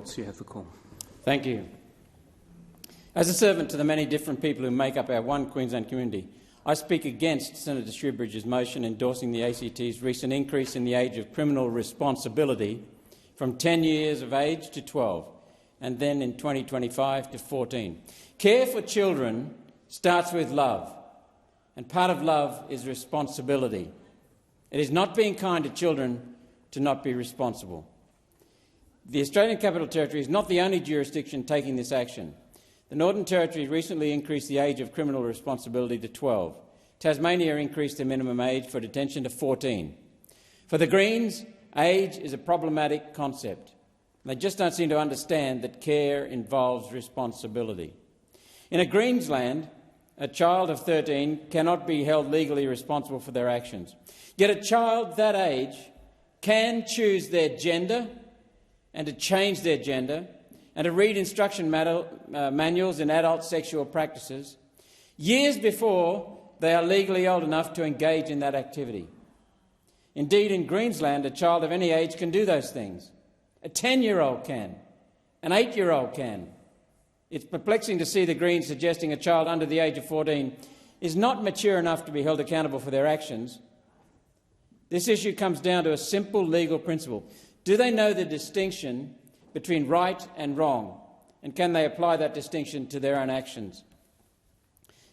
Roberts, you have the call. Thank you. As a servant to the many different people who make up our one Queensland community, I speak against Senator Shoebridge's motion endorsing the ACT's recent increase in the age of criminal responsibility from 10 years of age to 12, and then in 2025 to 14. Care for children starts with love, and part of love is responsibility. It is not being kind to children to not be responsible. The Australian Capital Territory is not the only jurisdiction taking this action. The Northern Territory recently increased the age of criminal responsibility to 12. Tasmania increased the minimum age for detention to 14. For the Greens, age is a problematic concept. They just don't seem to understand that care involves responsibility. In a Greens land, a child of 13 cannot be held legally responsible for their actions. Yet a child that age can choose their gender and to change their gender and to read instruction manuals in adult sexual practices years before they are legally old enough to engage in that activity. Indeed, in Greensland, a child of any age can do those things. A 10-year-old can. An 8-year-old can. It's perplexing to see the Greens suggesting a child under the age of 14 is not mature enough to be held accountable for their actions. This issue comes down to a simple legal principle. Do they know the distinction between right and wrong, and can they apply that distinction to their own actions?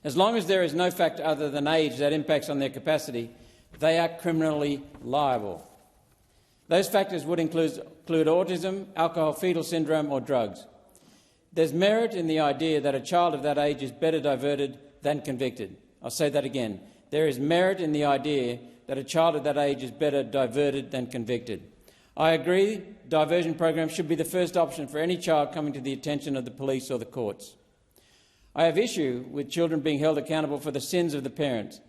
As long as there is no factor other than age that impacts on their capacity, they are criminally liable. Those factors would include autism, alcohol fetal syndrome or drugs. There's merit in the idea that a child of that age is better diverted than convicted. I'll say that again. There is merit in the idea that a child of that age is better diverted than convicted. I agree diversion programs should be the first option for any child coming to the attention of the police or the courts. I have issue with children being held accountable for the sins of the parents,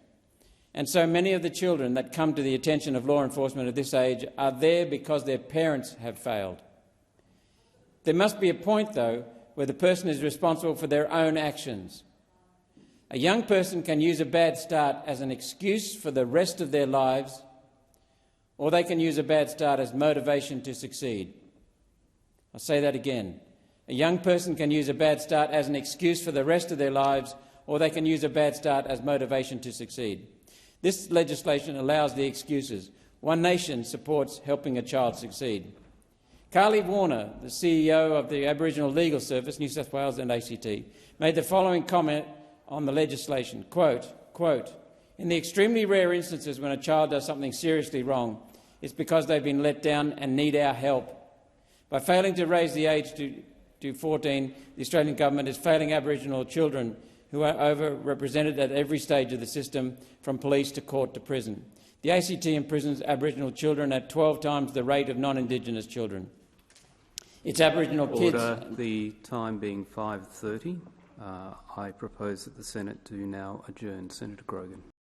and so many of the children that come to the attention of law enforcement at this age are there because their parents have failed. There must be a point, though, where the person is responsible for their own actions. A young person can use a bad start as an excuse for the rest of their lives, or they can use a bad start as motivation to succeed. I'll say that again. A young person can use a bad start as an excuse for the rest of their lives, or they can use a bad start as motivation to succeed. This legislation allows the excuses. One Nation supports helping a child succeed. Carly Warner, the CEO of the Aboriginal Legal Service, New South Wales and ACT, made the following comment on the legislation, quote, "In the extremely rare instances when a child does something seriously wrong, it's because they've been let down and need our help. By failing to raise the age to 14, the Australian government is failing Aboriginal children who are overrepresented at every stage of the system, from police to court to prison. The ACT imprisons Aboriginal children at 12 times the rate of non-Indigenous children. It's Aboriginal kids— Order. The time being 5:30, I propose that the Senate do now adjourn. Senator Grogan.